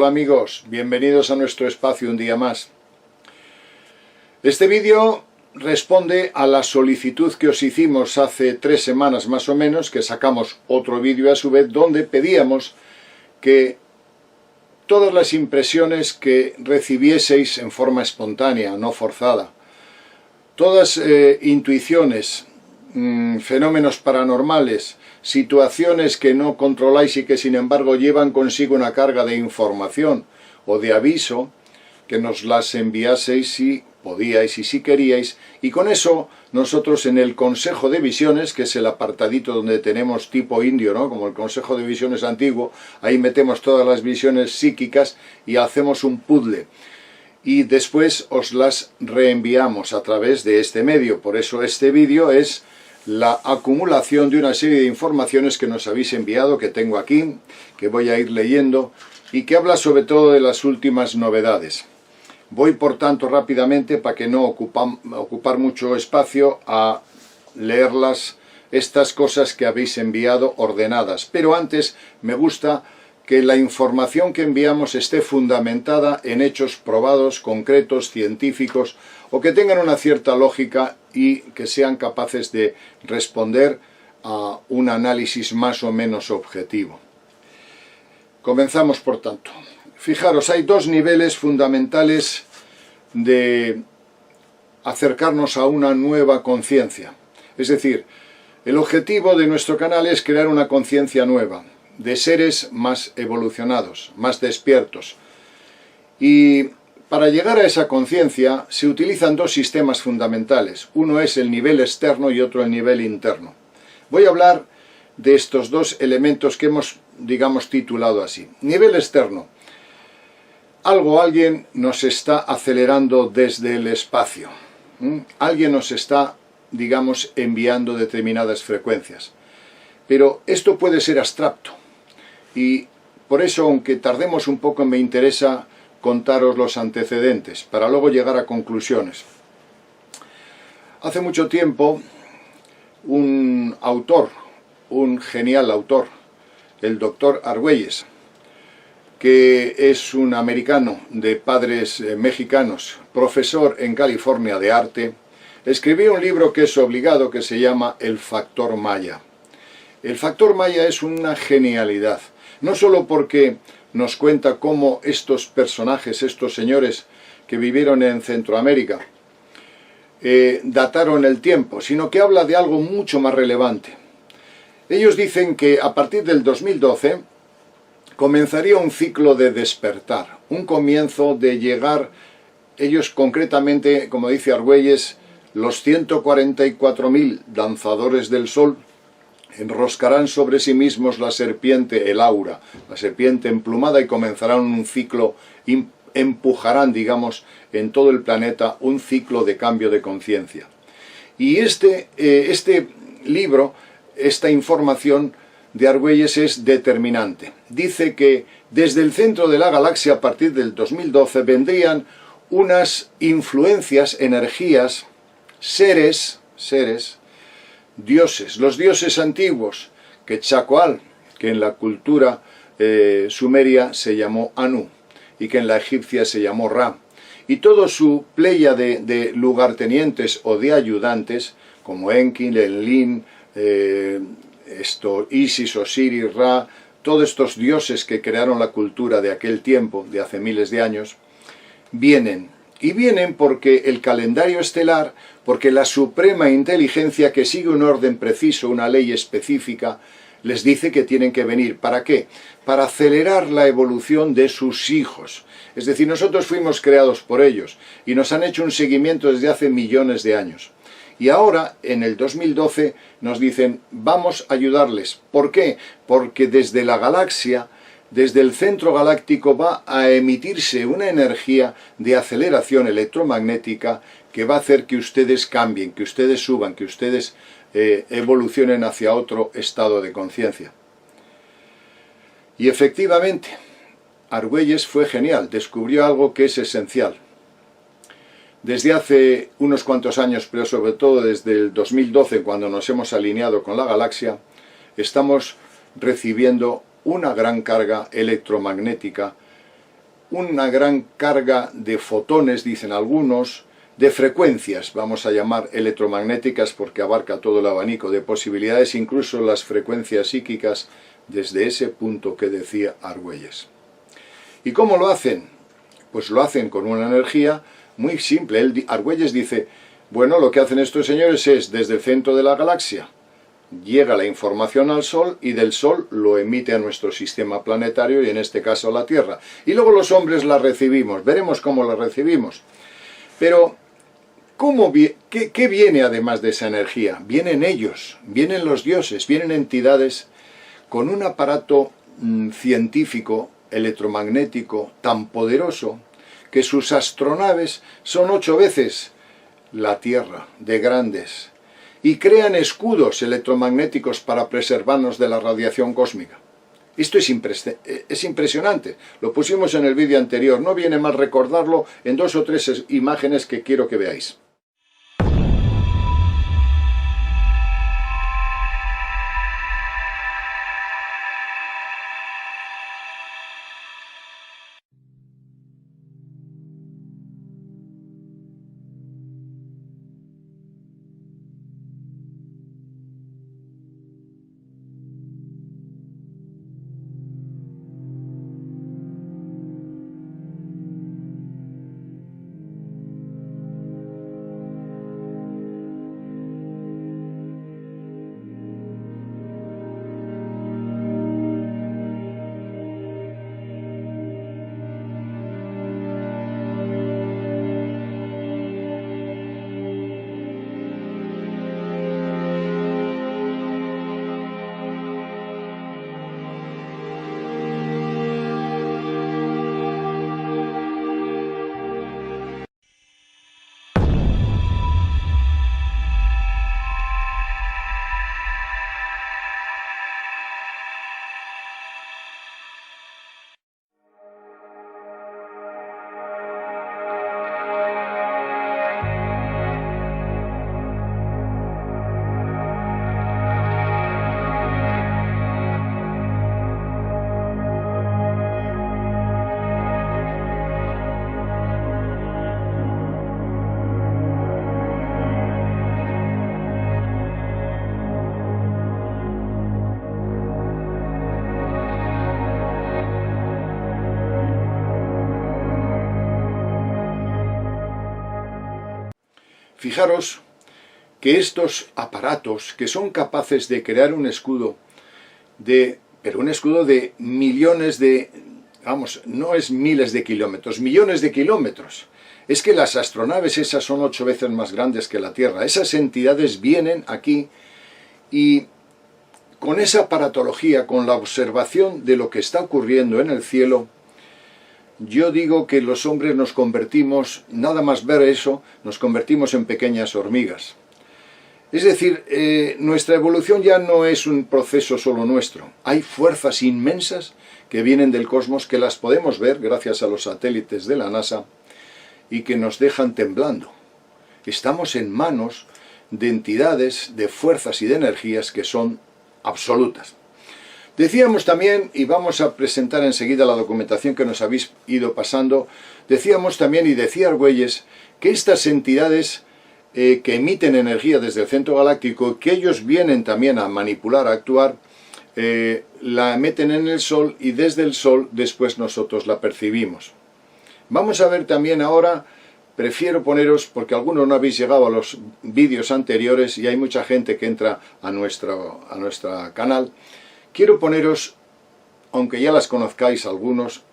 Hola amigos, bienvenidos a nuestro espacio un día más. Este vídeo responde a la solicitud que os hicimos hace 3 semanas más o menos, que sacamos otro vídeo a su vez, donde pedíamos que todas las impresiones que recibieseis en forma espontánea, no forzada, todas intuiciones, fenómenos paranormales, situaciones que no controláis y que sin embargo llevan consigo una carga de información o de aviso, que nos las enviaseis si podíais y si queríais, y con eso nosotros en el Consejo de Visiones, que es el apartadito donde tenemos tipo indio, ¿no? Como el Consejo de Visiones antiguo, ahí metemos todas las visiones psíquicas y hacemos un puzzle. Y después os las reenviamos a través de este medio. Por eso este vídeo es la acumulación de una serie de informaciones que nos habéis enviado, que tengo aquí, que voy a ir leyendo, y que habla sobre todo de las últimas novedades. Voy por tanto rápidamente, para que no ocupar mucho espacio, a leerlas, estas cosas que habéis enviado ordenadas. Pero antes me gusta que la información que enviamos esté fundamentada en hechos probados, concretos, científicos, o que tengan una cierta lógica y que sean capaces de responder a un análisis más o menos objetivo. Comenzamos por tanto. Fijaros, hay 2 niveles fundamentales de acercarnos a una nueva conciencia. Es decir, el objetivo de nuestro canal es crear una conciencia nueva, de seres más evolucionados, más despiertos. Y para llegar a esa conciencia se utilizan 2 sistemas fundamentales. Uno es el nivel externo y otro el nivel interno. Voy a hablar de estos 2 elementos que hemos, digamos, titulado así. Nivel externo. Alguien nos está acelerando desde el espacio. Alguien nos está, digamos, enviando determinadas frecuencias. Pero esto puede ser abstracto. Y por eso, aunque tardemos un poco, me interesa contaros los antecedentes, para luego llegar a conclusiones. Hace mucho tiempo, un autor, un genial autor, el doctor Argüelles, que es un americano de padres mexicanos, profesor en California de arte, escribió un libro que es obligado, que se llama El Factor Maya. El Factor Maya es una genialidad, no solo porque nos cuenta cómo estos personajes, estos señores que vivieron en Centroamérica, dataron el tiempo, sino que habla de algo mucho más relevante. Ellos dicen que a partir del 2012 comenzaría un ciclo de despertar, un comienzo de llegar, ellos concretamente, como dice Argüelles, los 144.000 danzadores del sol enroscarán sobre sí mismos la serpiente, el aura, la serpiente emplumada, y comenzarán un ciclo, empujarán, digamos, en todo el planeta un ciclo de cambio de conciencia. Y este libro, esta información de Argüelles es determinante. Dice que desde el centro de la galaxia, a partir del 2012, vendrían unas influencias, energías, seres, dioses, los dioses antiguos, Quetzalcóatl, que en la cultura sumeria se llamó Anu, y que en la egipcia se llamó Ra, y todo su pléyade de lugartenientes o de ayudantes, como Enki, Enlil, Isis, Osiris, Ra, todos estos dioses que crearon la cultura de aquel tiempo, de hace miles de años, vienen. Y vienen porque el calendario estelar, porque la suprema inteligencia, que sigue un orden preciso, una ley específica, les dice que tienen que venir. ¿Para qué? Para acelerar la evolución de sus hijos. Es decir, nosotros fuimos creados por ellos y nos han hecho un seguimiento desde hace millones de años. Y ahora, en el 2012, nos dicen, vamos a ayudarles. ¿Por qué? Porque desde la galaxia, desde el centro galáctico, va a emitirse una energía de aceleración electromagnética que va a hacer que ustedes cambien, que ustedes suban, que ustedes evolucionen hacia otro estado de conciencia. Y efectivamente, Argüelles fue genial, descubrió algo que es esencial. Desde hace unos cuantos años, pero sobre todo desde el 2012, cuando nos hemos alineado con la galaxia, estamos recibiendo una gran carga electromagnética una gran carga de fotones, dicen algunos, de frecuencias, vamos a llamar electromagnéticas porque abarca todo el abanico de posibilidades, incluso las frecuencias psíquicas, desde ese punto que decía Argüelles. ¿Y cómo lo hacen? Pues lo hacen con una energía muy simple. Argüelles dice, bueno, lo que hacen estos señores es, desde el centro de la galaxia, llega la información al Sol y del Sol lo emite a nuestro sistema planetario y en este caso a la Tierra. Y luego los hombres la recibimos, veremos cómo la recibimos. Pero, ¿qué viene además de esa energía? Vienen ellos, vienen los dioses, vienen entidades con un aparato científico, electromagnético, tan poderoso, que sus astronaves son 8 veces la Tierra, de grandes, y crean escudos electromagnéticos para preservarnos de la radiación cósmica. Esto es impresionante, lo pusimos en el vídeo anterior, no viene mal recordarlo en 2 o 3 imágenes que quiero que veáis. Fijaros que estos aparatos que son capaces de crear un escudo pero un escudo de millones de, vamos, no es miles de kilómetros, millones de kilómetros. Es que las astronaves esas son 8 veces más grandes que la Tierra. Esas entidades vienen aquí y con esa aparatología, con la observación de lo que está ocurriendo en el cielo, yo digo que los hombres nos convertimos, nada más ver eso, nos convertimos en pequeñas hormigas. Es decir, nuestra evolución ya no es un proceso solo nuestro. Hay fuerzas inmensas que vienen del cosmos, que las podemos ver gracias a los satélites de la NASA y que nos dejan temblando. Estamos en manos de entidades, de fuerzas y de energías que son absolutas. Decíamos también, y vamos a presentar enseguida la documentación que nos habéis ido pasando, decíamos también, y decía Argüelles, que estas entidades que emiten energía desde el centro galáctico, que ellos vienen también a manipular, a actuar, la meten en el Sol y desde el Sol después nosotros la percibimos. Vamos a ver también ahora, prefiero poneros, porque algunos no habéis llegado a los vídeos anteriores y hay mucha gente que entra a nuestro canal. Quiero poneros, aunque ya las conozcáis algunos,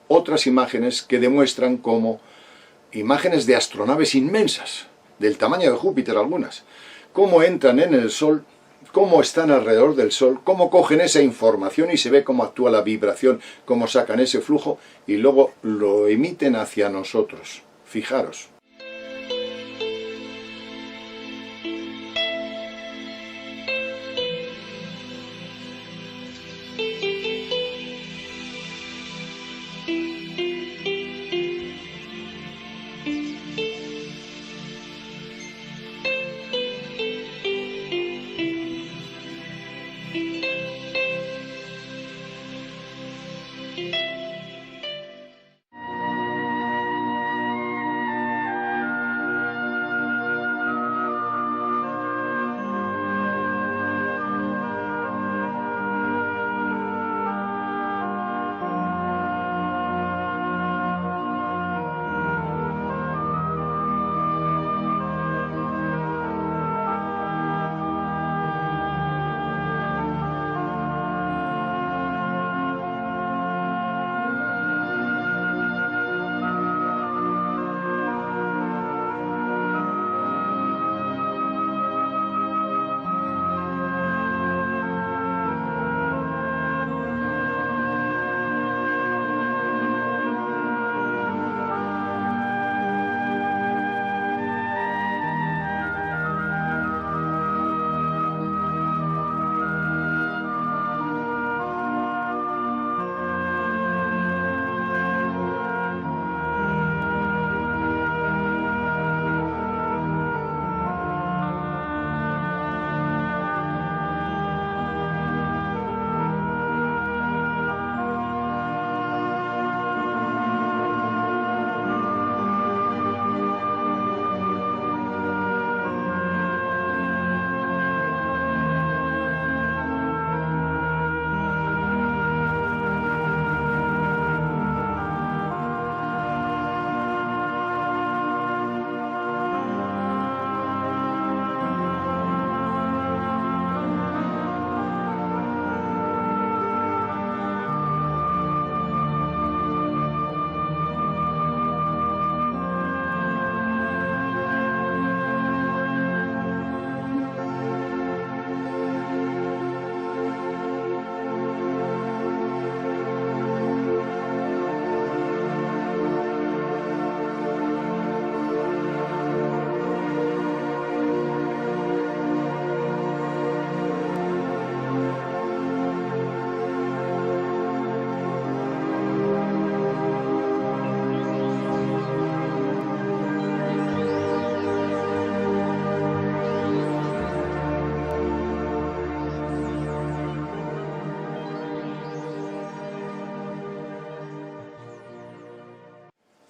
otras imágenes que demuestran cómo imágenes de astronaves inmensas, del tamaño de Júpiter algunas, cómo entran en el Sol, cómo están alrededor del Sol, cómo cogen esa información y se ve cómo actúa la vibración, cómo sacan ese flujo y luego lo emiten hacia nosotros. Fijaros.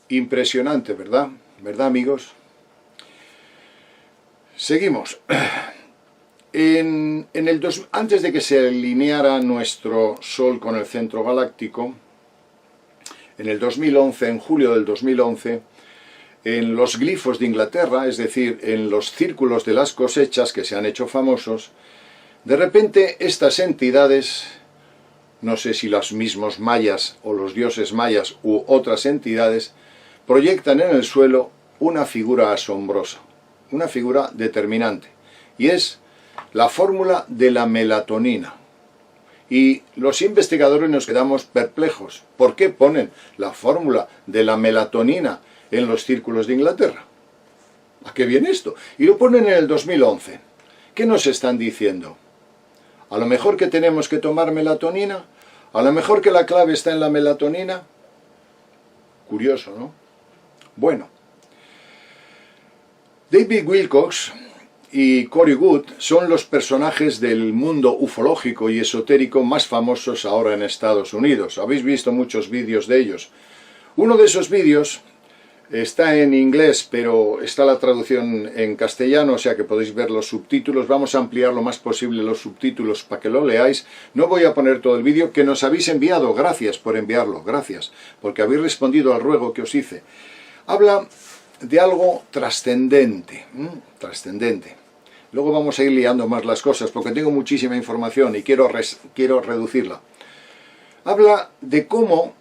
Impresionante, ¿verdad? ¿Verdad, amigos? Seguimos. Antes de que se alineara nuestro Sol con el centro galáctico, en el 2011, en julio del 2011, en los glifos de Inglaterra, es decir, en los círculos de las cosechas que se han hecho famosos, de repente estas entidades, no sé si los mismos mayas o los dioses mayas u otras entidades, proyectan en el suelo una figura asombrosa, una figura determinante, y es la fórmula de la melatonina. Y los investigadores nos quedamos perplejos. ¿Por qué ponen la fórmula de la melatonina en los círculos de Inglaterra? ¿A qué viene esto? Y lo ponen en el 2011. ¿Qué nos están diciendo? A lo mejor que tenemos que tomar melatonina, a lo mejor que la clave está en la melatonina. Curioso, ¿no? Bueno, David Wilcock y Corey Goode son los personajes del mundo ufológico y esotérico más famosos ahora en Estados Unidos. Habéis visto muchos vídeos de ellos. Uno de esos vídeos está en inglés, pero está la traducción en castellano, o sea que podéis ver los subtítulos. Vamos a ampliar lo más posible los subtítulos para que lo leáis. No voy a poner todo el vídeo que nos habéis enviado. Gracias por enviarlo, gracias, porque habéis respondido al ruego que os hice. Habla de algo trascendente, trascendente. Luego vamos a ir liando más las cosas, porque tengo muchísima información y quiero reducirla. Habla de cómo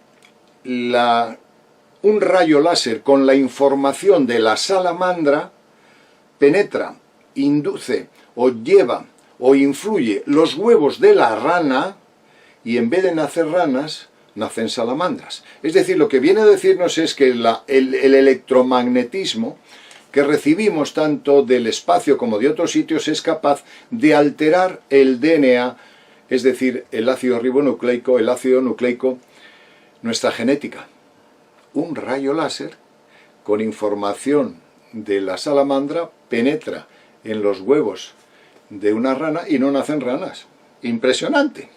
un rayo láser con la información de la salamandra penetra, induce o lleva o influye los huevos de la rana y en vez de nacer ranas, nacen salamandras. Es decir, lo que viene a decirnos es que el electromagnetismo que recibimos tanto del espacio como de otros sitios es capaz de alterar el DNA, es decir, el ácido ribonucleico, el ácido nucleico, nuestra genética. Un rayo láser con información de la salamandra penetra en los huevos de una rana y no nacen ranas. Impresionante.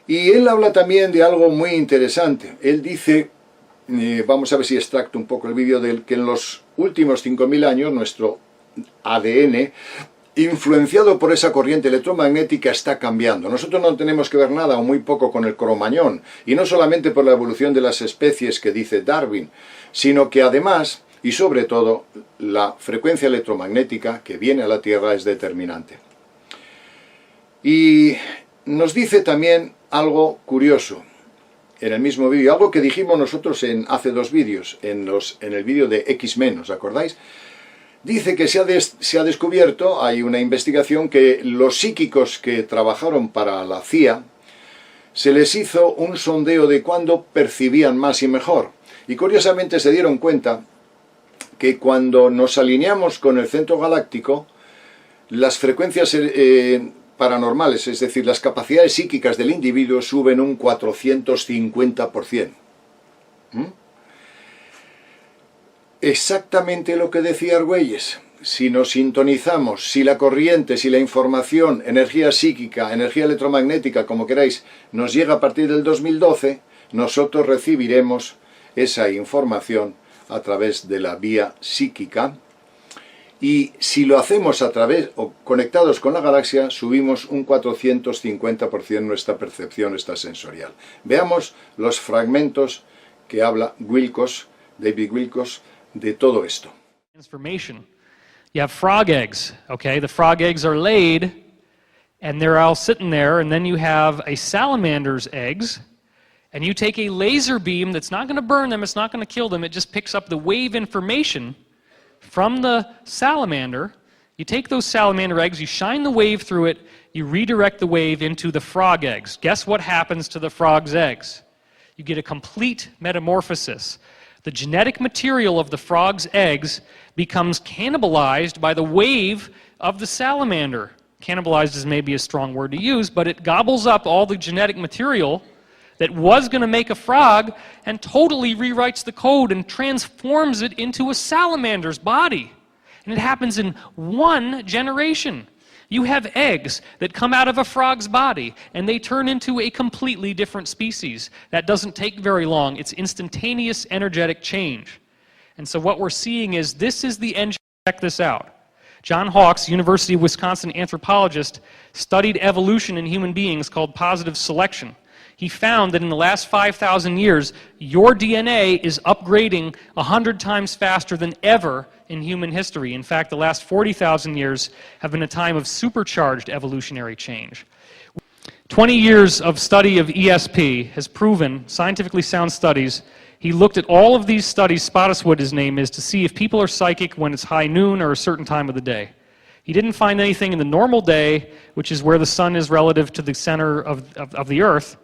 Y él habla también de algo muy interesante. Él dice, vamos a ver si extracto un poco el vídeo, de que en los últimos 5.000 años nuestro ADN, influenciado por esa corriente electromagnética, está cambiando. Nosotros no tenemos que ver nada o muy poco con el cromañón, y no solamente por la evolución de las especies que dice Darwin, sino que además, y sobre todo, la frecuencia electromagnética que viene a la Tierra es determinante. Y nos dice también algo curioso en el mismo vídeo, algo que dijimos nosotros hace 2 vídeos, en el vídeo de X-Men, ¿os acordáis? Dice que se ha descubierto, hay una investigación, que los psíquicos que trabajaron para la CIA, se les hizo un sondeo de cuándo percibían más y mejor. Y curiosamente se dieron cuenta que cuando nos alineamos con el centro galáctico, las frecuencias paranormales, es decir, las capacidades psíquicas del individuo suben un 450%. Exactamente lo que decía Argüelles. Si nos sintonizamos, si la corriente, si la información, energía psíquica, energía electromagnética, como queráis, nos llega a partir del 2012, nosotros recibiremos esa información a través de la vía psíquica. Y si lo hacemos a través o conectados con la galaxia, subimos un 450% nuestra percepción extrasensorial. Veamos los fragmentos que habla David Wilcock, de todo esto. Transformation. You have frog eggs, okay? The frog eggs are laid, and they're all sitting there, and then you have a salamander's eggs, and you take a laser beam that's not going to burn them, it's not going to kill them, it just picks up the wave information from the salamander. You take those salamander eggs, you shine the wave through it, you redirect the wave into the frog eggs. Guess what happens to the frog's eggs? You get a complete metamorphosis. The genetic material of the frog's eggs becomes cannibalized by the wave of the salamander. Cannibalized is maybe a strong word to use, but it gobbles up all the genetic material that was going to make a frog and totally rewrites the code and transforms it into a salamander's body. And it happens in 1 generation. You have eggs that come out of a frog's body, and they turn into a completely different species. That doesn't take very long. It's instantaneous energetic change. And so what we're seeing is this is the engine. Check this out. John Hawkes, University of Wisconsin anthropologist, studied evolution in human beings called positive selection. He found that in the last 5,000 years, your DNA is upgrading 100 times faster than ever in human history. In fact, the last 40,000 years have been a time of supercharged evolutionary change. 20 years of study of ESP has proven, scientifically sound studies, he looked at all of these studies, Spottiswoode his name is, to see if people are psychic when it's high noon or a certain time of the day. He didn't find anything in the normal day, which is where the sun is relative to the center of the Earth.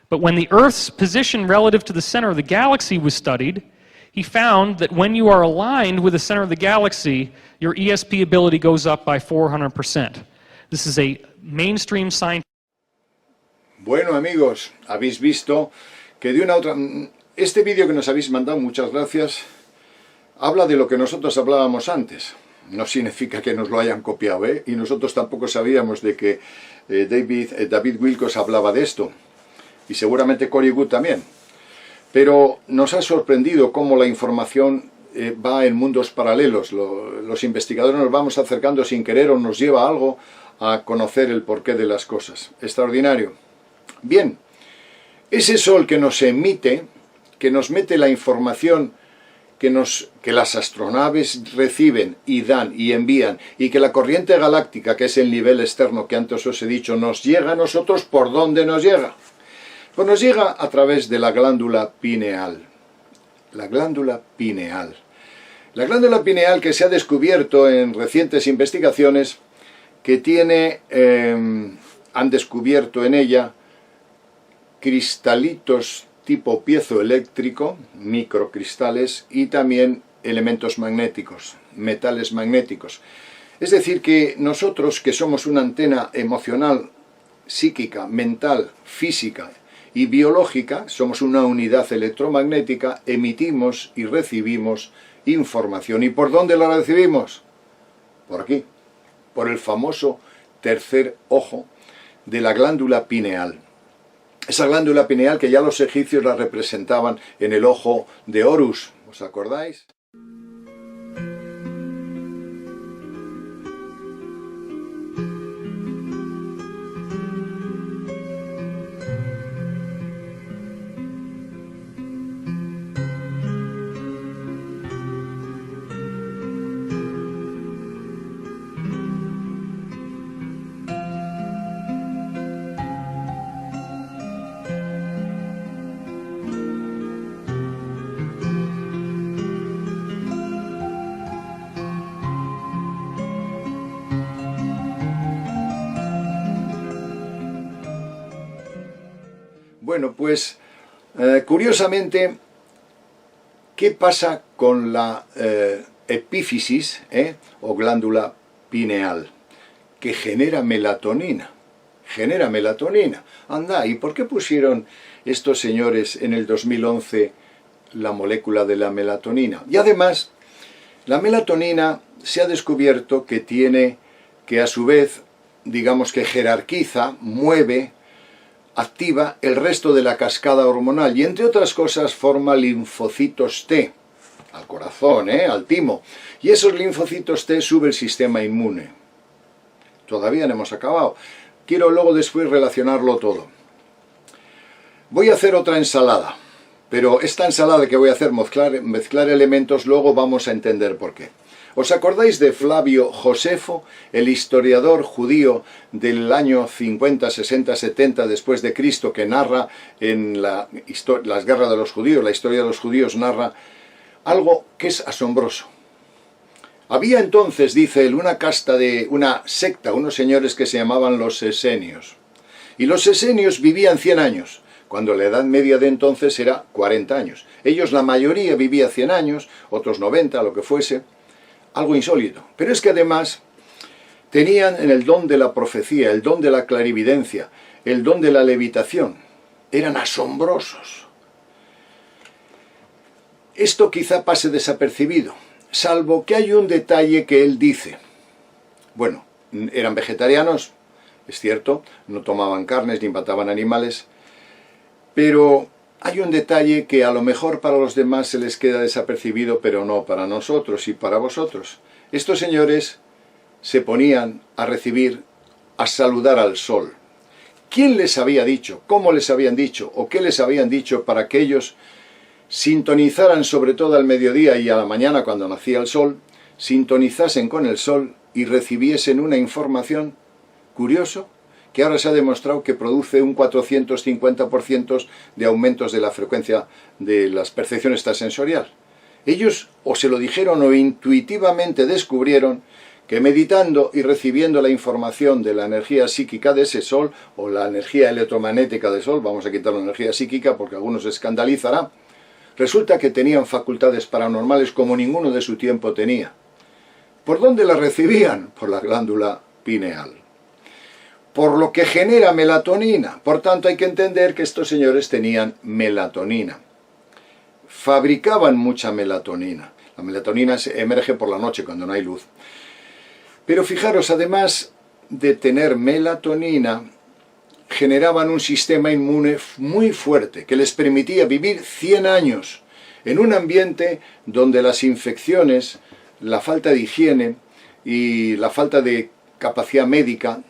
But when the Earth's position relative to the center of the galaxy was studied, he found that when you are aligned with the center of the galaxy, your ESP ability goes up by 400%. This is a mainstream science. Bueno, amigos, habéis visto que de una otra... Este vídeo que nos habéis mandado, muchas gracias, habla de lo que nosotros hablábamos antes. No significa que nos lo hayan copiado, ¿eh? Y nosotros tampoco sabíamos de que David Wilcock hablaba de esto. Y seguramente Corey Goode también. Pero nos ha sorprendido cómo la información va en mundos paralelos. Los investigadores nos vamos acercando sin querer o nos lleva algo a conocer el porqué de las cosas. Extraordinario. Bien, ese sol que nos emite, que nos mete la información que las astronaves reciben y dan y envían, y que la corriente galáctica, que es el nivel externo que antes os he dicho, nos llega a nosotros, ¿por dónde nos llega? Pues nos llega a través de la glándula pineal. La glándula pineal. La glándula pineal que se ha descubierto en recientes investigaciones que tiene, han descubierto en ella cristalitos tipo piezoeléctrico, microcristales, y también elementos magnéticos, metales magnéticos. Es decir, que nosotros, que somos una antena emocional, psíquica, mental, física y biológica, somos una unidad electromagnética, emitimos y recibimos información. ¿Y por dónde la recibimos? Por aquí, por el famoso tercer ojo de la glándula pineal. Esa glándula pineal que ya los egipcios la representaban en el ojo de Horus, ¿os acordáis? Bueno, pues curiosamente, ¿qué pasa con la epífisis o glándula pineal? Que genera melatonina. Genera melatonina. Anda, ¿y por qué pusieron estos señores en el 2011 la molécula de la melatonina? Y además, la melatonina se ha descubierto que tiene, que a su vez, digamos que jerarquiza, mueve, activa el resto de la cascada hormonal y, entre otras cosas, forma linfocitos T, al corazón, al timo. Y esos linfocitos T suben el sistema inmune. Todavía no hemos acabado. Quiero luego después relacionarlo todo. Voy a hacer otra ensalada, pero esta ensalada que voy a hacer, mezclar elementos, luego vamos a entender por qué. ¿Os acordáis de Flavio Josefo, el historiador judío del año 50, 60, 70 después de Cristo, que narra en las guerras de los judíos, la historia de los judíos, narra algo que es asombroso? Había entonces, dice él, una casta de una secta, unos señores que se llamaban los esenios. Y los esenios vivían 100 años, cuando la edad media de entonces era 40 años. Ellos, la mayoría, vivía 100 años, otros 90, lo que fuese. Algo insólito. Pero es que además tenían el don de la profecía, el don de la clarividencia, el don de la levitación. Eran asombrosos. Esto quizá pase desapercibido, salvo que hay un detalle que él dice. Bueno, eran vegetarianos, es cierto, no tomaban carnes ni mataban animales, pero hay un detalle que a lo mejor para los demás se les queda desapercibido, pero no para nosotros y para vosotros. Estos señores se ponían a recibir, a saludar al sol. ¿Quién les había dicho? ¿Cómo les habían dicho? ¿O qué les habían dicho para que ellos sintonizaran sobre todo al mediodía y a la mañana cuando nacía el sol, sintonizasen con el sol y recibiesen una información curioso que ahora se ha demostrado que produce un 450% de aumentos de la frecuencia de las percepciones extrasensorial? Ellos o se lo dijeron o intuitivamente descubrieron que meditando y recibiendo la información de la energía psíquica de ese sol, o la energía electromagnética del sol, vamos a quitar la energía psíquica porque a algunos se escandalizará, resulta que tenían facultades paranormales como ninguno de su tiempo tenía. ¿Por dónde las recibían? Por la glándula pineal. Por lo que genera melatonina. Por tanto, hay que entender que estos señores tenían melatonina. Fabricaban mucha melatonina. La melatonina emerge por la noche cuando no hay luz. Pero fijaros, además de tener melatonina, generaban un sistema inmune muy fuerte que les permitía vivir 100 años en un ambiente donde las infecciones, la falta de higiene y la falta de capacidad médica,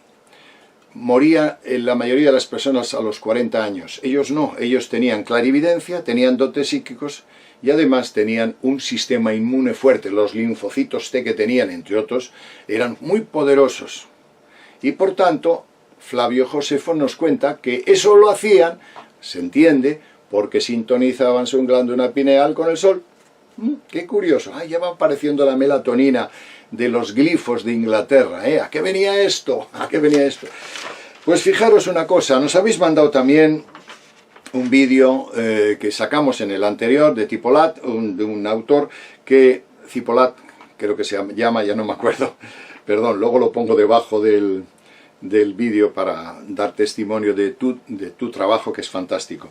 moría en la mayoría de las personas a los 40 años. Ellos no, ellos tenían clarividencia, tenían dotes psíquicos y además tenían un sistema inmune fuerte. Los linfocitos T que tenían, entre otros, eran muy poderosos. Y por tanto, Flavio Josefo nos cuenta que eso lo hacían, se entiende, porque sintonizaban su glándula pineal con el sol. Qué curioso, ya va apareciendo la melatonina de los glifos de Inglaterra. ¿A qué venía esto? ¿A qué venía esto? Pues fijaros una cosa, nos habéis mandado también un vídeo que sacamos en el anterior de Tipolat, de un autor que, Tipolat, creo que se llama, ya no me acuerdo, perdón, luego lo pongo debajo del vídeo para dar testimonio de tu trabajo, que es fantástico.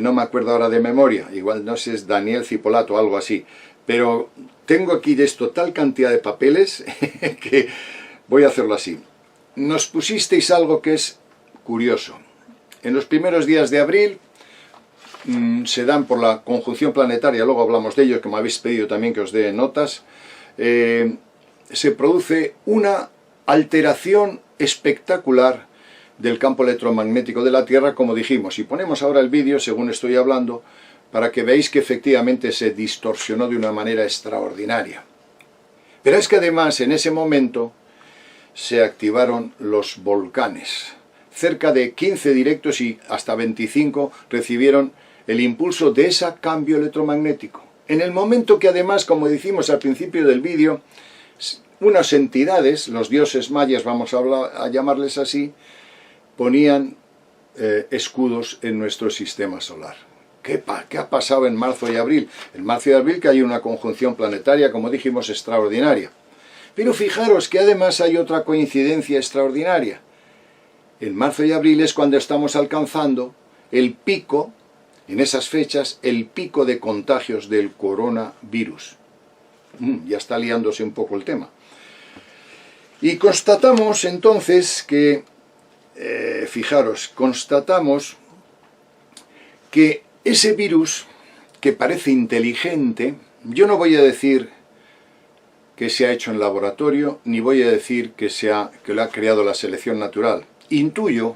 No me acuerdo ahora de memoria, igual no sé si es Daniel Cipolat o algo así, pero tengo aquí de esto tal cantidad de papeles que voy a hacerlo así. Nos pusisteis algo que es curioso. En los primeros días de abril se dan por la conjunción planetaria, luego hablamos de ello, que me habéis pedido también que os dé notas, se produce una alteración espectacular del campo electromagnético de la Tierra, como dijimos. Y ponemos ahora el vídeo, según estoy hablando, para que veáis que efectivamente se distorsionó de una manera extraordinaria. Pero es que además en ese momento se activaron los volcanes. Cerca de 15 directos y hasta 25 recibieron el impulso de ese cambio electromagnético. En el momento que además, como dijimos al principio del vídeo, unas entidades, los dioses mayas, vamos a llamarles así, ponían escudos en nuestro sistema solar. ¿Qué ha pasado en marzo y abril? En marzo y abril que hay una conjunción planetaria, como dijimos, extraordinaria. Pero fijaros que además hay otra coincidencia extraordinaria. En marzo y abril es cuando estamos alcanzando el pico, en esas fechas, el pico de contagios del coronavirus. Ya está liándose un poco el tema. Y constatamos entonces que, fijaros, constatamos que ese virus, que parece inteligente, yo no voy a decir que se ha hecho en laboratorio, ni voy a decir que lo ha creado la selección natural. Intuyo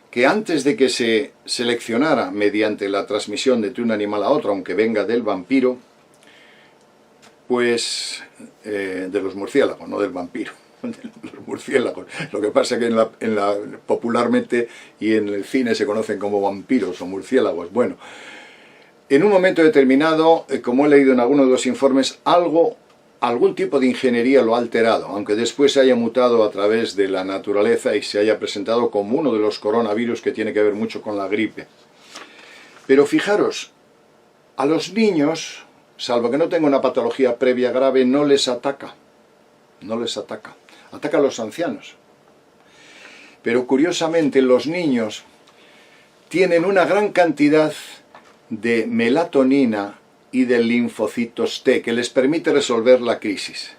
que antes de que se seleccionara mediante la transmisión de un animal a otro, aunque venga del vampiro, pues de los murciélagos, no del vampiro, de los murciélagos. Lo que pasa es que popularmente y en el cine se conocen como vampiros o murciélagos. Bueno, en un momento determinado, como he leído en algunos de los informes, algún tipo de ingeniería lo ha alterado, aunque después se haya mutado a través de la naturaleza y se haya presentado como uno de los coronavirus que tiene que ver mucho con la gripe. Pero fijaros, a los niños, salvo que no tenga una patología previa grave, no les ataca. No les ataca. Ataca a los ancianos. Pero curiosamente los niños tienen una gran cantidad de melatonina y de linfocitos T, que les permite resolver la crisis.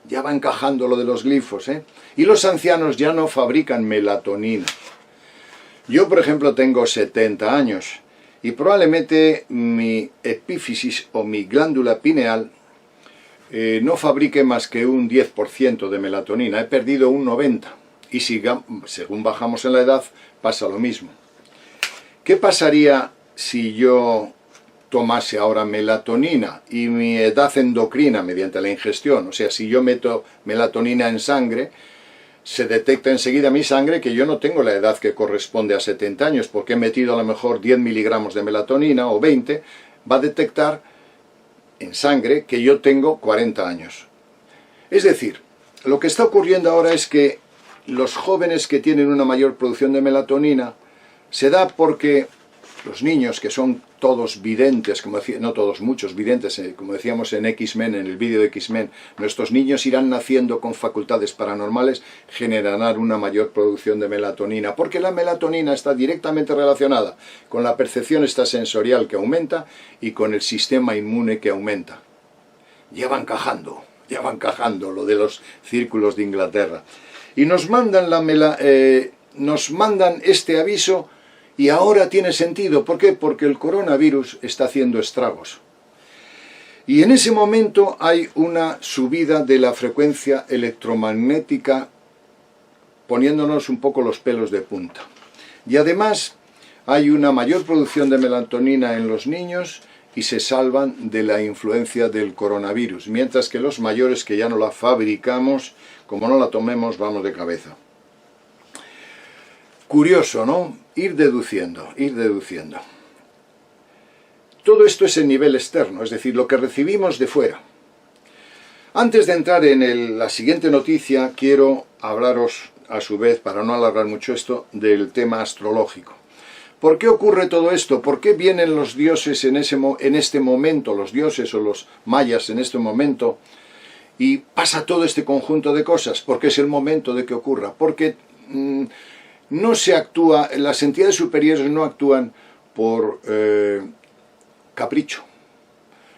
Ya va encajando lo de los glifos, ¿eh? Y los ancianos ya no fabrican melatonina. Yo, por ejemplo, tengo 70 años y probablemente mi epífisis o mi glándula pineal no fabrique más que un 10% de melatonina. He perdido un 90%. Y según bajamos en la edad, pasa lo mismo. ¿Qué pasaría si yo tomase ahora melatonina y mi edad endocrina mediante la ingestión? O sea, si yo meto melatonina en sangre, se detecta enseguida en mi sangre que yo no tengo la edad que corresponde a 70 años, porque he metido a lo mejor 10 miligramos de melatonina o 20, va a detectar en sangre que yo tengo 40 años. Es decir, lo que está ocurriendo ahora es que los jóvenes que tienen una mayor producción de melatonina se da porque los niños, que son todos videntes, como decía, no todos, muchos videntes, como decíamos en X-Men, en el vídeo de X-Men, nuestros niños irán naciendo con facultades paranormales, generarán una mayor producción de melatonina, porque la melatonina está directamente relacionada con la percepción extrasensorial que aumenta y con el sistema inmune que aumenta. Ya va encajando lo de los círculos de Inglaterra. Y nos mandan, nos mandan este aviso. Y ahora tiene sentido. ¿Por qué? Porque el coronavirus está haciendo estragos. Y en ese momento hay una subida de la frecuencia electromagnética, poniéndonos un poco los pelos de punta. Y además hay una mayor producción de melatonina en los niños y se salvan de la influencia del coronavirus. Mientras que los mayores, que ya no la fabricamos, como no la tomemos, vamos de cabeza. Curioso, ¿no? Ir deduciendo. Todo esto es el nivel externo, es decir, lo que recibimos de fuera. Antes de entrar en la siguiente noticia, quiero hablaros, a su vez, para no alargar mucho esto, del tema astrológico. ¿Por qué ocurre todo esto? ¿Por qué vienen los dioses en este momento, los dioses o los mayas en este momento, y pasa todo este conjunto de cosas? Porque es el momento de que ocurra. Porque no se actúa, las entidades superiores no actúan por capricho,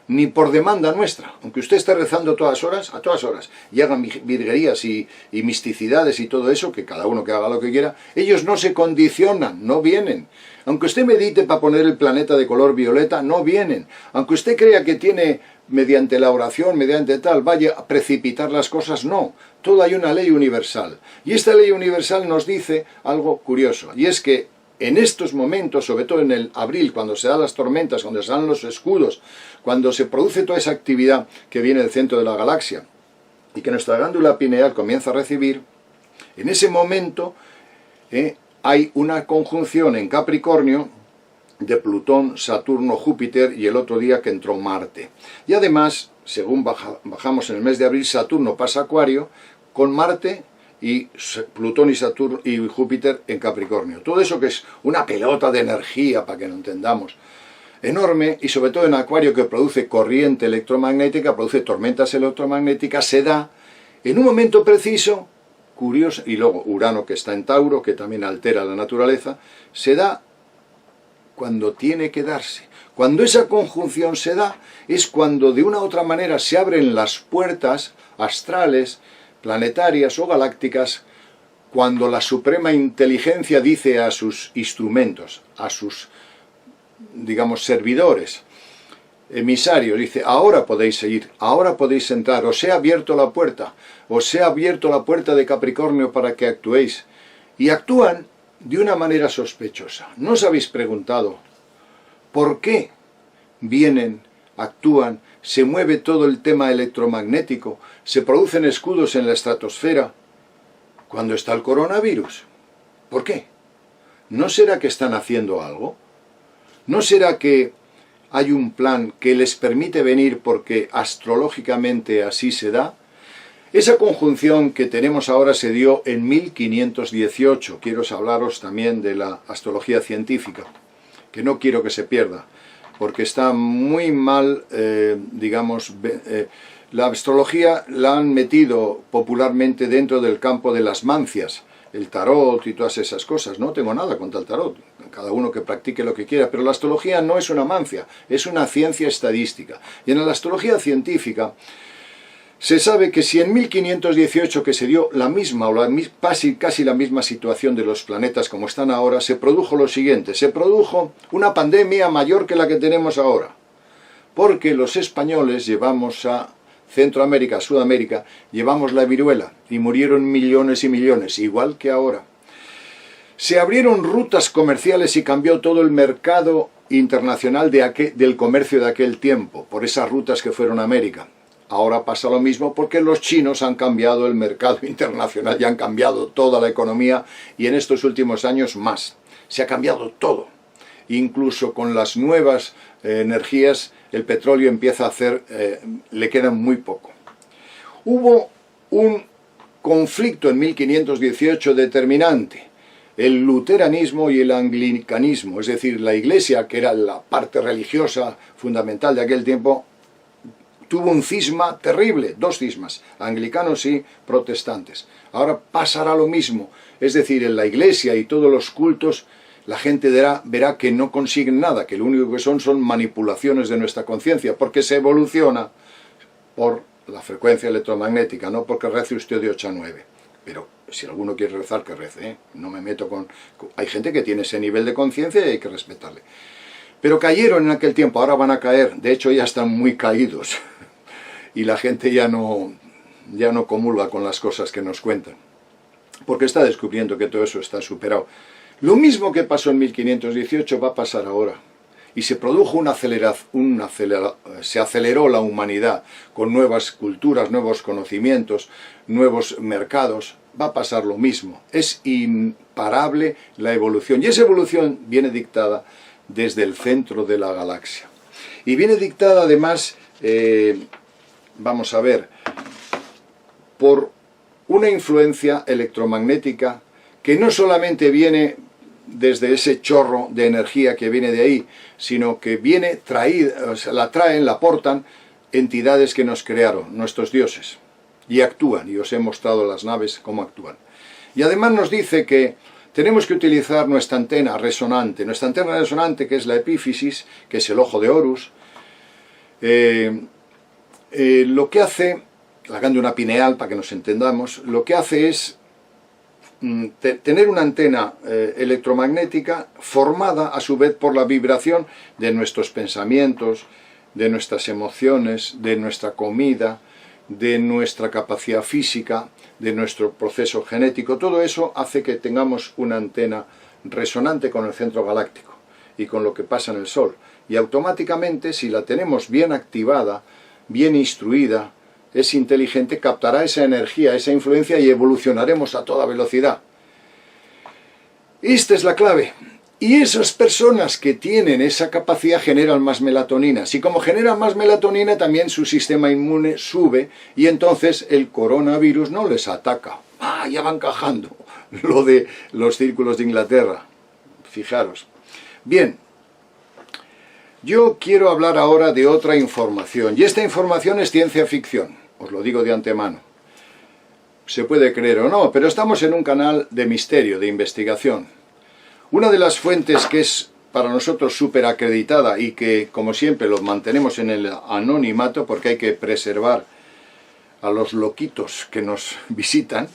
ni por demanda nuestra. Aunque usted esté rezando a todas horas, y hagan virguerías y misticidades y todo eso, que cada uno que haga lo que quiera, ellos no se condicionan, no vienen. Aunque usted medite para poner el planeta de color violeta, no vienen. Aunque usted crea que tiene, mediante la oración, mediante tal, vaya a precipitar las cosas, no. Todo hay una ley universal. Y esta ley universal nos dice algo curioso, y es que en estos momentos, sobre todo en el abril, cuando se dan las tormentas, cuando se dan los escudos, cuando se produce toda esa actividad que viene del centro de la galaxia, y que nuestra glándula pineal comienza a recibir, en ese momento hay una conjunción en Capricornio de Plutón, Saturno, Júpiter, y el otro día que entró Marte. Y además, según bajamos en el mes de abril, Saturno pasa a Acuario, con Marte y Plutón y Saturno y Júpiter en Capricornio. Todo eso que es una pelota de energía, para que lo entendamos, enorme, y sobre todo en Acuario, que produce corriente electromagnética, produce tormentas electromagnéticas, se da en un momento preciso, curioso, y luego Urano, que está en Tauro, que también altera la naturaleza, se da cuando tiene que darse. Cuando esa conjunción se da, es cuando de una u otra manera se abren las puertas astrales, planetarias o galácticas, cuando la suprema inteligencia dice a sus instrumentos, a sus, digamos, servidores, emisarios, dice: ahora podéis seguir, ahora podéis entrar, os he abierto la puerta de Capricornio para que actuéis. Y actúan de una manera sospechosa. ¿No os habéis preguntado por qué vienen, actúan, se mueve todo el tema electromagnético, se producen escudos en la estratosfera cuando está el coronavirus? ¿Por qué? ¿No será que están haciendo algo? ¿No será que hay un plan que les permite venir porque astrológicamente así se da? Esa conjunción que tenemos ahora se dio en 1518. Quiero hablaros también de la astrología científica, que no quiero que se pierda, porque está muy mal, digamos, la astrología la han metido popularmente dentro del campo de las mancias, el tarot y todas esas cosas. No tengo nada contra el tarot, cada uno que practique lo que quiera, pero la astrología no es una mancia, es una ciencia estadística. Y en la astrología científica Se sabe que si en 1518, que se dio la misma, o casi la misma situación de los planetas como están ahora, se produjo lo siguiente: se produjo una pandemia mayor que la que tenemos ahora, porque los españoles llevamos a Centroamérica, a Sudamérica, llevamos la viruela, y murieron millones y millones, igual que ahora. Se abrieron rutas comerciales y cambió todo el mercado internacional del comercio de aquel tiempo, por esas rutas que fueron a América. Ahora pasa lo mismo porque los chinos han cambiado el mercado internacional y han cambiado toda la economía, y en estos últimos años más. Se ha cambiado todo. Incluso con las nuevas energías, el petróleo empieza a le queda muy poco. Hubo un conflicto en 1518 determinante: el luteranismo y el anglicanismo, es decir, la Iglesia, que era la parte religiosa fundamental de aquel tiempo, tuvo un cisma terrible, dos cismas, anglicanos y protestantes. Ahora pasará lo mismo, es decir, en la Iglesia y todos los cultos la gente verá que no consiguen nada, que lo único que son manipulaciones de nuestra conciencia, porque se evoluciona por la frecuencia electromagnética, no porque rece usted de 8 a 9. Pero si alguno quiere rezar, que rece, ¿eh? No me meto con... Hay gente que tiene ese nivel de conciencia y hay que respetarle. Pero cayeron en aquel tiempo, ahora van a caer, de hecho ya están muy caídos. Y la gente ya no comulga con las cosas que nos cuentan, porque está descubriendo que todo eso está superado. Lo mismo que pasó en 1518 va a pasar ahora. Y se produjo se aceleró la humanidad con nuevas culturas, nuevos conocimientos, nuevos mercados. Va a pasar lo mismo. Es imparable la evolución. Y esa evolución viene dictada desde el centro de la galaxia. Y viene dictada además, vamos a ver, por una influencia electromagnética que no solamente viene desde ese chorro de energía que viene de ahí, sino que viene traída, o sea, la aportan entidades que nos crearon, nuestros dioses, y actúan, y os he mostrado las naves cómo actúan. Y además nos dice que tenemos que utilizar nuestra antena resonante, que es la epífisis, que es el ojo de Horus. Lo que hace, la glándula pineal, para que nos entendamos, lo que hace es tener una antena electromagnética formada a su vez por la vibración de nuestros pensamientos, de nuestras emociones, de nuestra comida, de nuestra capacidad física, de nuestro proceso genético. Todo eso hace que tengamos una antena resonante con el centro galáctico y con lo que pasa en el Sol. Y automáticamente, si la tenemos bien activada, bien instruida, es inteligente, captará esa energía, esa influencia, y evolucionaremos a toda velocidad. Esta es la clave. Y esas personas que tienen esa capacidad generan más melatonina. Si como generan más melatonina, también su sistema inmune sube, y entonces el coronavirus no les ataca. Ya va encajando lo de los círculos de Inglaterra. Fijaros. Bien. Yo quiero hablar ahora de otra información, y esta información es ciencia ficción, os lo digo de antemano. Se puede creer o no, pero estamos en un canal de misterio, de investigación. Una de las fuentes que es para nosotros súper acreditada y que, como siempre, lo mantenemos en el anonimato porque hay que preservar a los loquitos que nos visitan,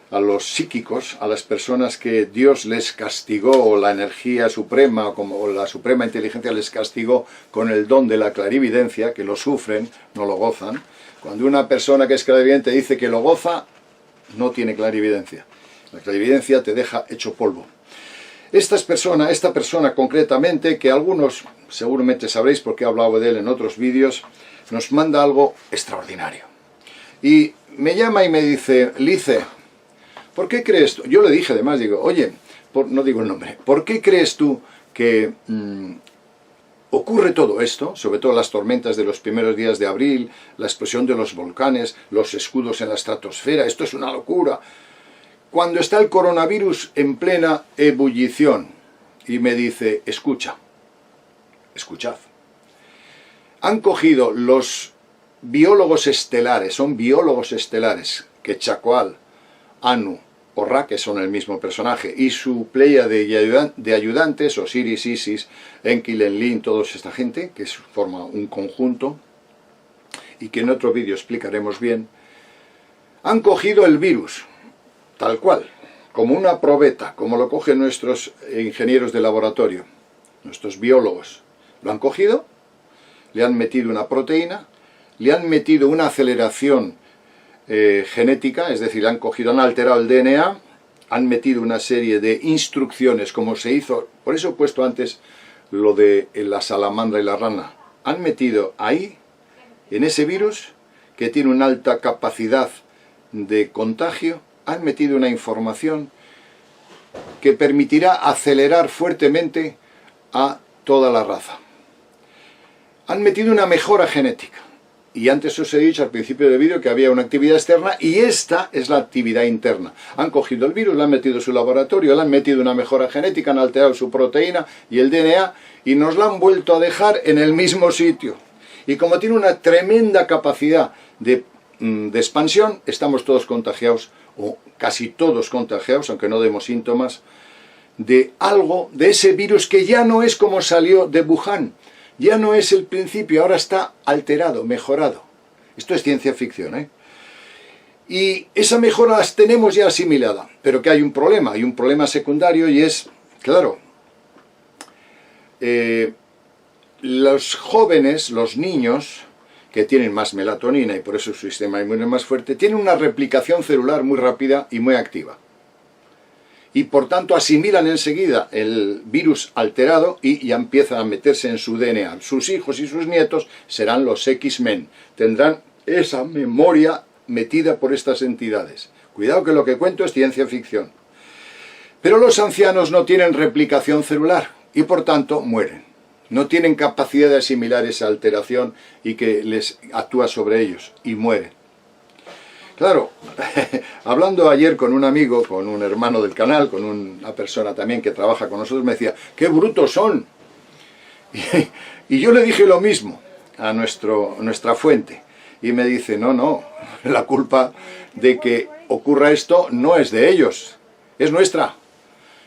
a los psíquicos, a las personas que Dios les castigó, o la energía suprema, o la suprema inteligencia les castigó con el don de la clarividencia, que lo sufren, no lo gozan. Cuando una persona que es clarividente dice que lo goza, no tiene clarividencia. La clarividencia te deja hecho polvo. Esta persona concretamente, que algunos seguramente sabréis porque he hablado de él en otros vídeos, nos manda algo extraordinario. Y me llama y me dice: Lice, ¿por qué crees tú? Yo le dije además, digo, oye, no digo el nombre, ¿por qué crees tú que ocurre todo esto? Sobre todo las tormentas de los primeros días de abril, la explosión de los volcanes, los escudos en la estratosfera, esto es una locura. Cuando está el coronavirus en plena ebullición, y me dice: escuchad. Han cogido los biólogos estelares, son biólogos estelares, Quetzalcóatl, Anu o Ra, que son el mismo personaje, y su playa de ayudantes, Osiris, Isis, Enki, Enlil, toda esta gente, que forma un conjunto, y que en otro vídeo explicaremos bien, han cogido el virus, tal cual, como una probeta, como lo cogen nuestros ingenieros de laboratorio, nuestros biólogos. Lo han cogido, le han metido una proteína, le han metido una aceleración genética, es decir, han alterado el DNA, han metido una serie de instrucciones, como se hizo, por eso he puesto antes lo de la salamandra y la rana. Han metido ahí, en ese virus, que tiene una alta capacidad de contagio, han metido una información que permitirá acelerar fuertemente a toda la raza. Han metido una mejora genética. Y antes os he dicho al principio del vídeo que había una actividad externa y esta es la actividad interna. Han cogido el virus, lo han metido en su laboratorio, le han metido una mejora genética, han alterado su proteína y el DNA y nos la han vuelto a dejar en el mismo sitio. Y como tiene una tremenda capacidad de expansión, estamos todos contagiados, o casi todos contagiados, aunque no demos síntomas, de algo, de ese virus que ya no es como salió de Wuhan. Ya no es el principio, ahora está alterado, mejorado. Esto es ciencia ficción, ¿eh? Y esa mejora las tenemos ya asimilada, pero que hay un problema secundario y es, claro, los jóvenes, los niños, que tienen más melatonina y por eso su sistema inmune es más fuerte, tienen una replicación celular muy rápida y muy activa. Y por tanto asimilan enseguida el virus alterado y ya empiezan a meterse en su DNA. Sus hijos y sus nietos serán los X-Men. Tendrán esa memoria metida por estas entidades. Cuidado que lo que cuento es ciencia ficción. Pero los ancianos no tienen replicación celular y por tanto mueren. No tienen capacidad de asimilar esa alteración y que les actúa sobre ellos y mueren. Claro, hablando ayer con un amigo, con un hermano del canal, con una persona también que trabaja con nosotros, me decía, ¡qué brutos son! Y yo le dije lo mismo a nuestra fuente. Y me dice, no, la culpa de que ocurra esto no es de ellos, es nuestra.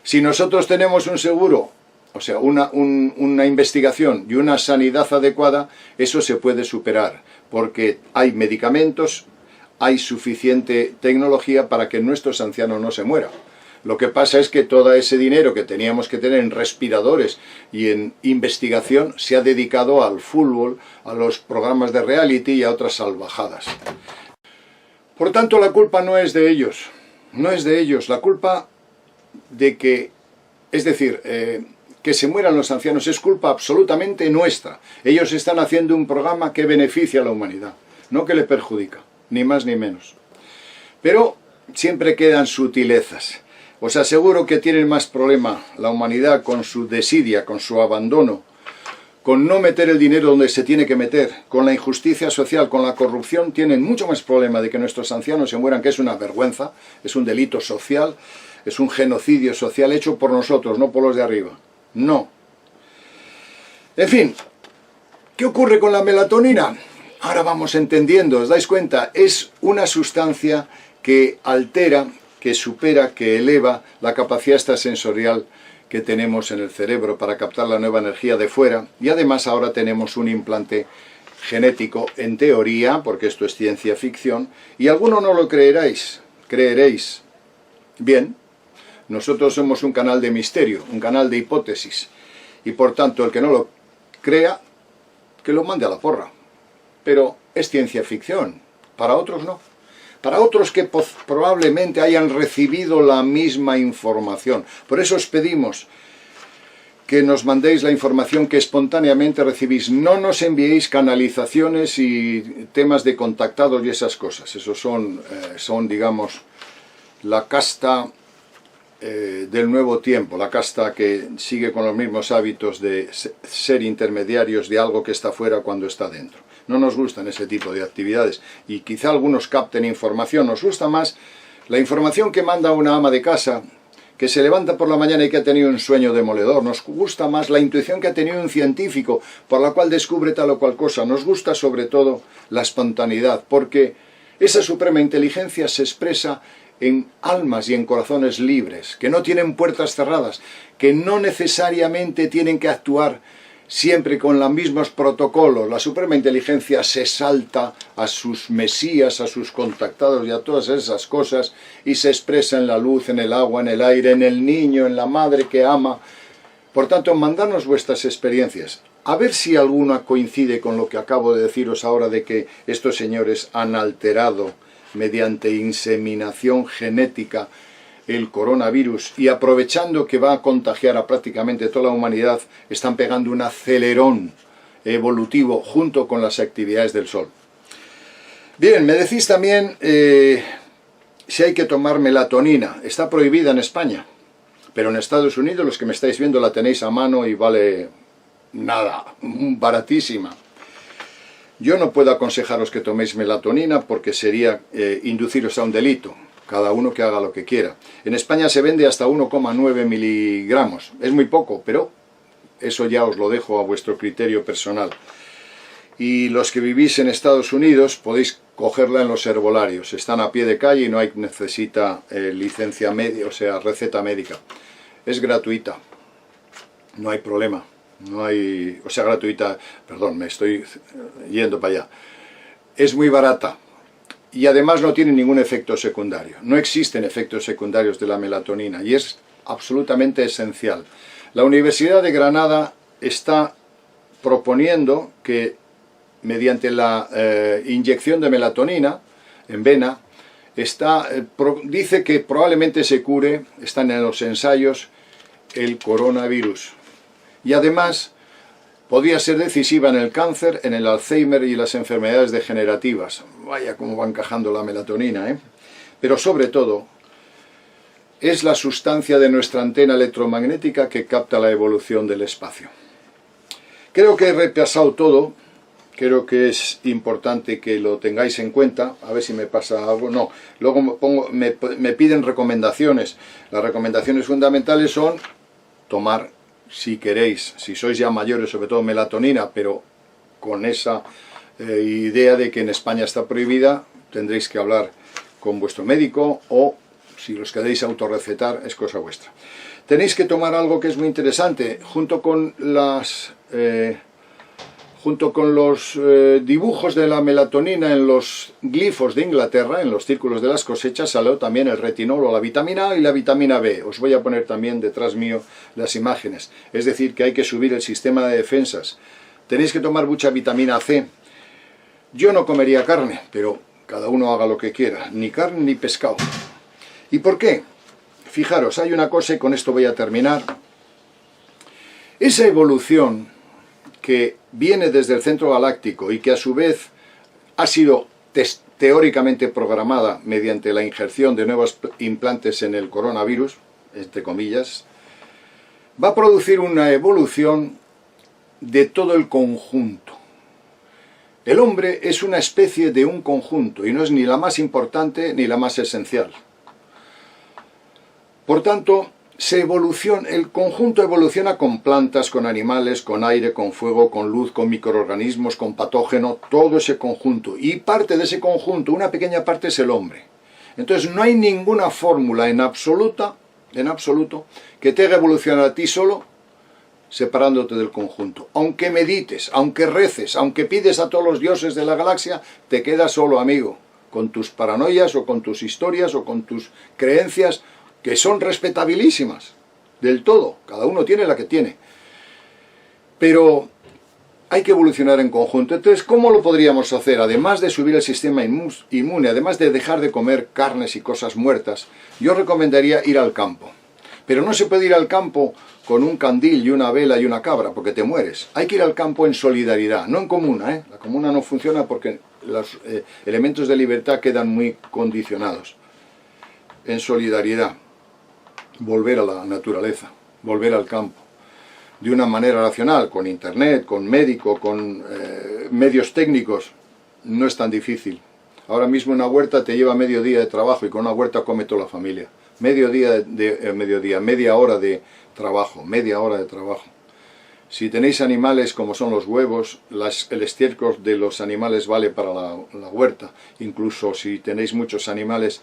Si nosotros tenemos un seguro, o sea, una investigación y una sanidad adecuada, eso se puede superar, porque hay medicamentos, hay suficiente tecnología para que nuestros ancianos no se mueran. Lo que pasa es que todo ese dinero que teníamos que tener en respiradores y en investigación se ha dedicado al fútbol, a los programas de reality y a otras salvajadas. Por tanto, la culpa no es de ellos, la culpa de que, es decir, que se mueran los ancianos es culpa absolutamente nuestra. Ellos están haciendo un programa que beneficia a la humanidad, no que le perjudica. Ni más ni menos. Pero siempre quedan sutilezas. Os aseguro que tienen más problema la humanidad con su desidia, con su abandono, con no meter el dinero donde se tiene que meter, con la injusticia social, con la corrupción, tienen mucho más problema de que nuestros ancianos se mueran, que es una vergüenza, es un delito social, es un genocidio social hecho por nosotros, no por los de arriba. No. En fin, ¿qué ocurre con la melatonina? Ahora vamos entendiendo, ¿os dais cuenta? Es una sustancia que altera, que supera, que eleva la capacidad extrasensorial que tenemos en el cerebro para captar la nueva energía de fuera. Y además ahora tenemos un implante genético, en teoría, porque esto es ciencia ficción, y algunos no lo creeréis. Bien, nosotros somos un canal de misterio, un canal de hipótesis, y por tanto el que no lo crea, que lo mande a la porra. Pero es ciencia ficción, para otros no. Para otros que probablemente hayan recibido la misma información. Por eso os pedimos que nos mandéis la información que espontáneamente recibís. No nos enviéis canalizaciones y temas de contactados y esas cosas. Esos son digamos, la casta del nuevo tiempo, la casta que sigue con los mismos hábitos de ser intermediarios de algo que está fuera cuando está dentro. No nos gustan ese tipo de actividades y quizá algunos capten información. Nos gusta más la información que manda una ama de casa que se levanta por la mañana y que ha tenido un sueño demoledor. Nos gusta más la intuición que ha tenido un científico por la cual descubre tal o cual cosa. Nos gusta sobre todo la espontaneidad, porque esa suprema inteligencia se expresa en almas y en corazones libres, que no tienen puertas cerradas, que no necesariamente tienen que actuar siempre con los mismos protocolos. La suprema inteligencia se salta a sus mesías, a sus contactados y a todas esas cosas y se expresa en la luz, en el agua, en el aire, en el niño, en la madre que ama. Por tanto, mandadnos vuestras experiencias. A ver si alguna coincide con lo que acabo de deciros ahora de que estos señores han alterado mediante inseminación genética el coronavirus y aprovechando que va a contagiar a prácticamente toda la humanidad, están pegando un acelerón evolutivo junto con las actividades del Sol. Bien, me decís también si hay que tomar melatonina. Está prohibida en España, pero en Estados Unidos, los que me estáis viendo, la tenéis a mano y vale nada, baratísima. Yo no puedo aconsejaros que toméis melatonina porque sería induciros a un delito. Cada uno que haga lo que quiera. En España se vende hasta 1,9 miligramos. Es muy poco, pero eso ya os lo dejo a vuestro criterio personal. Y los que vivís en Estados Unidos podéis cogerla en los herbolarios. Están a pie de calle y no necesita licencia médica, o sea, receta médica. Es gratuita. No hay problema. No hay, o sea, gratuita, perdón, me estoy yendo para allá. Es muy barata. Y además no tiene ningún efecto secundario. No existen efectos secundarios de la melatonina y es absolutamente esencial. La Universidad de Granada está proponiendo que mediante la inyección de melatonina en vena, dice que probablemente se cure, están en los ensayos, el coronavirus. Y además podría ser decisiva en el cáncer, en el Alzheimer y las enfermedades degenerativas. Vaya cómo va encajando la melatonina, ¿eh? Pero sobre todo, es la sustancia de nuestra antena electromagnética que capta la evolución del espacio. Creo que he repasado todo, creo que es importante que lo tengáis en cuenta, a ver si me pasa algo, no, luego me piden recomendaciones. Las recomendaciones fundamentales son tomar, si queréis, si sois ya mayores, sobre todo melatonina, pero con esa idea de que en España está prohibida, tendréis que hablar con vuestro médico o si los queréis autorrecetar, es cosa vuestra. Tenéis que tomar algo que es muy interesante, junto con los dibujos de la melatonina en los glifos de Inglaterra, en los círculos de las cosechas, salió también el retinol o la vitamina A y la vitamina B. Os voy a poner también detrás mío las imágenes. Es decir, que hay que subir el sistema de defensas. Tenéis que tomar mucha vitamina C. Yo no comería carne, pero cada uno haga lo que quiera. Ni carne ni pescado. ¿Y por qué? Fijaros, hay una cosa y con esto voy a terminar. Esa evolución que viene desde el centro galáctico y que a su vez ha sido teóricamente programada mediante la injerción de nuevos implantes en el coronavirus, entre comillas, va a producir una evolución de todo el conjunto. El hombre es una especie de un conjunto y no es ni la más importante ni la más esencial. Por tanto, el conjunto evoluciona con plantas, con animales, con aire, con fuego, con luz, con microorganismos, con patógeno, todo ese conjunto. Y parte de ese conjunto, una pequeña parte, es el hombre. Entonces no hay ninguna fórmula en absoluto, que te haga evolucionar a ti solo, separándote del conjunto. Aunque medites, aunque reces, aunque pides a todos los dioses de la galaxia, te quedas solo, amigo, con tus paranoias o con tus historias o con tus creencias, que son respetabilísimas, del todo, cada uno tiene la que tiene, pero hay que evolucionar en conjunto. Entonces, ¿cómo lo podríamos hacer? Además de subir el sistema inmune, además de dejar de comer carnes y cosas muertas, yo recomendaría ir al campo, pero no se puede ir al campo con un candil y una vela y una cabra, porque te mueres. Hay que ir al campo en solidaridad, no en comuna, ¿eh? La comuna no funciona porque los elementos de libertad quedan muy condicionados. En solidaridad. Volver a la naturaleza, volver al campo, de una manera racional, con internet, con médico, con medios técnicos, no es tan difícil. Ahora mismo una huerta te lleva medio día de trabajo y con una huerta come toda la familia. Media hora de trabajo, Si tenéis animales como son los huevos, el estiércol de los animales vale para la huerta. Incluso si tenéis muchos animales,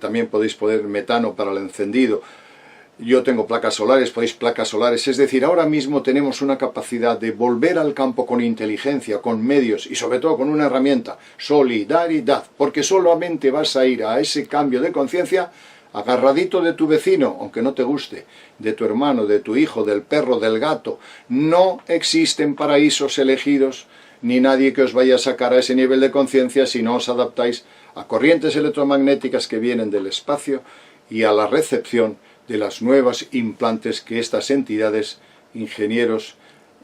también podéis poner metano para el encendido. yo tengo placas solares, podéis placas solares, es decir, ahora mismo tenemos una capacidad de volver al campo con inteligencia, con medios y sobre todo con una herramienta, solidaridad, porque solamente vas a ir a ese cambio de conciencia agarradito de tu vecino, aunque no te guste, de tu hermano, de tu hijo, del perro, del gato. No existen paraísos elegidos, ni nadie que os vaya a sacar a ese nivel de conciencia si no os adaptáis a corrientes electromagnéticas que vienen del espacio y a la recepción de las nuevas implantes que estas entidades, ingenieros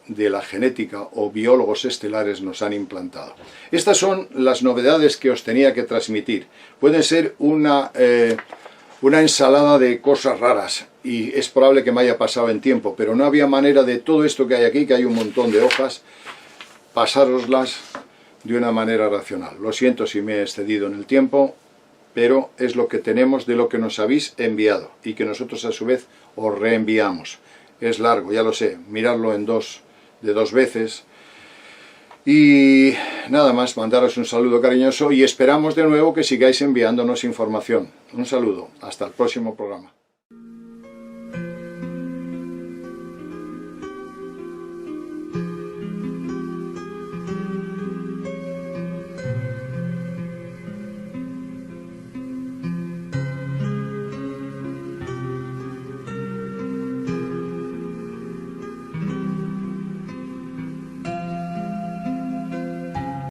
de la genética o biólogos estelares nos han implantado. Estas son las novedades que os tenía que transmitir. Pueden ser una ensalada de cosas raras y es probable que me haya pasado en tiempo, pero no había manera de todo esto que hay aquí, que hay un montón de hojas, pasároslas de una manera racional. Lo siento si me he excedido en el tiempo, pero es lo que tenemos de lo que nos habéis enviado y que nosotros a su vez os reenviamos. Es largo, ya lo sé, miradlo de dos veces. Y nada más, mandaros un saludo cariñoso y esperamos de nuevo que sigáis enviándonos información. Un saludo, hasta el próximo programa.